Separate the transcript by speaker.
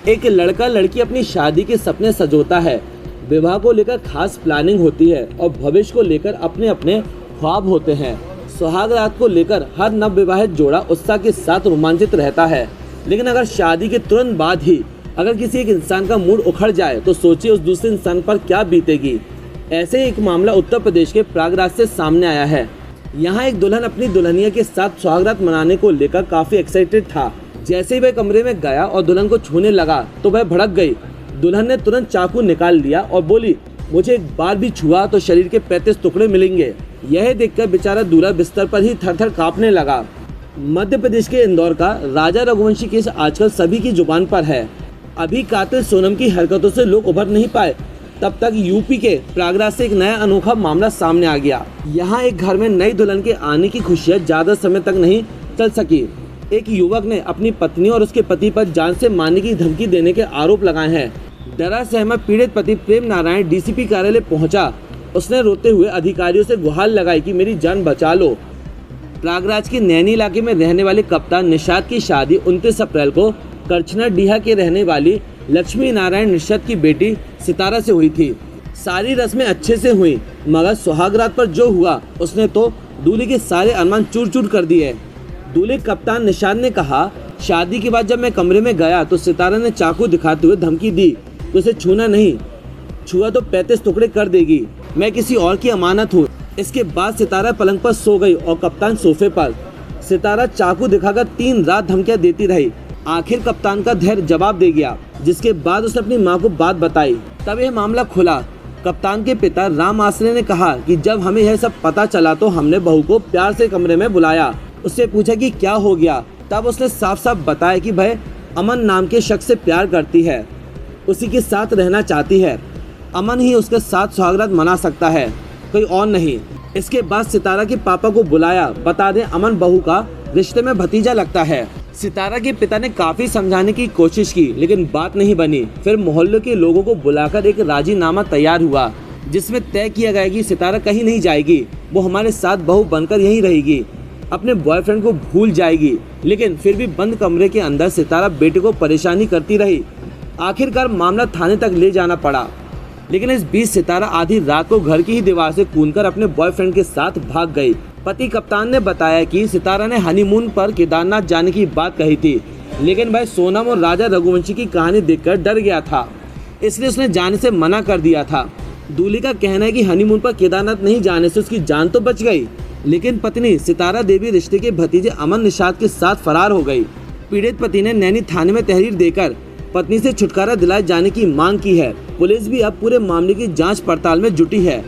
Speaker 1: एक लड़का लड़की अपनी शादी के सपने सजोता है, विवाह को लेकर खास प्लानिंग होती है और भविष्य को लेकर अपने अपने ख्वाब होते हैं। सुहाग रात को लेकर हर नवविवाहित जोड़ा उत्साह के साथ रोमांचित रहता है। लेकिन अगर शादी के तुरंत बाद ही अगर किसी एक इंसान का मूड उखड़ जाए तो सोचिए उस दूसरे इंसान पर क्या बीतेगी। ऐसे ही एक मामला उत्तर प्रदेश के प्रयागराज से सामने आया है। यहाँ एक दुल्हन अपनी दुल्हनिया के साथ सुहागरात मनाने को लेकर काफी एक्साइटेड था। जैसे ही वह कमरे में गया और दुल्हन को छूने लगा तो वह भड़क गई। दुल्हन ने तुरंत चाकू निकाल लिया और बोली, मुझे एक बार भी छुआ तो शरीर के 35 टुकड़े मिलेंगे। यह देखकर बेचारा दूल्हा बिस्तर पर ही थर-थर कांपने लगा। मध्य प्रदेश के इंदौर का राजा रघुवंशी केस आजकल सभी की जुबान पर है। अभी कातिल सोनम की हरकतों से लोग उभर नहीं पाए, तब तक यूपी के प्रयागराज से एक नया अनोखा मामला सामने आ गया। यहाँ एक घर में नई दुल्हन के आने की खुशियाँ ज्यादा समय तक नहीं चल सकी। एक युवक ने अपनी पत्नी और उसके पति पर जान से मारने की धमकी देने के आरोप लगाए हैं। डरा सहमा पीड़ित पति प्रेम नारायण डीसीपी कार्यालय पहुंचा। उसने रोते हुए अधिकारियों से गुहार लगाई कि मेरी जान बचा लो। प्रयागराज के नैनी इलाके में रहने वाले कप्तान निषाद की शादी 29 अप्रैल को करछना डीहा के रहने वाली लक्ष्मी नारायण निषाद की बेटी सितारा से हुई थी। सारी रस्में अच्छे से हुई, मगर सुहागरात पर जो हुआ उसने तो दूल्हे के सारे अरमान चूर चूर कर दिए। दूल्हे कप्तान निषाद ने कहा, शादी के बाद जब मैं कमरे में गया तो सितारा ने चाकू दिखाते हुए धमकी दी कि उसे छूना नहीं, छुआ तो 35 टुकड़े कर देगी, मैं किसी और की अमानत हूँ। इसके बाद सितारा पलंग पर सो गई और कप्तान सोफे पर। सितारा चाकू दिखाकर 3 रात धमकियां देती रही। आखिर कप्तान का धैर्य जवाब दे गया, जिसके बाद उसने अपनी मां को बात बताई। तब यह मामला खुला। कप्तान के पिता राम आश्रय ने कहा कि जब हमें यह सब पता चला तो हमने बहू को प्यार से कमरे में बुलाया, उससे पूछा कि क्या हो गया। तब उसने साफ साफ बताया कि वह अमन नाम के शख्स से प्यार करती है, उसी के साथ रहना चाहती है। अमन ही उसके साथ सुहागरात मना सकता है, कोई और नहीं। इसके बाद सितारा के पापा को बुलाया। बता दें, अमन बहू का रिश्ते में भतीजा लगता है। सितारा के पिता ने काफी समझाने की कोशिश की, लेकिन बात नहीं बनी। फिर मोहल्ले के लोगों को बुलाकर एक राजीनामा तैयार हुआ, जिसमें तय किया गया कि सितारा कहीं नहीं जाएगी, वो हमारे साथ बहू बनकर यहीं रहेगी, अपने बॉयफ्रेंड को भूल जाएगी। लेकिन फिर भी बंद कमरे के अंदर सितारा बेटे को परेशानी करती रही। आखिरकार मामला थाने तक ले जाना पड़ा, लेकिन इस बीच सितारा आधी रात को घर की ही दीवार से कूदकर अपने बॉयफ्रेंड के साथ भाग गई। पति कप्तान ने बताया कि सितारा ने हनीमून पर केदारनाथ जाने की बात कही थी, लेकिन भाई सोनम और राजा रघुवंशी की कहानी देखकर डर गया था, इसलिए उसने जाने से मना कर दिया था। दूल्हे का कहना है कि हनीमून पर केदारनाथ नहीं जाने से उसकी जान तो बच गई, लेकिन पत्नी सितारा देवी रिश्ते के भतीजे अमन निषाद के साथ फरार हो गई। पीड़ित पति ने नैनी थाने में तहरीर देकर पत्नी से छुटकारा दिलाए जाने की मांग की है। पुलिस भी अब पूरे मामले की जांच पड़ताल में जुटी है।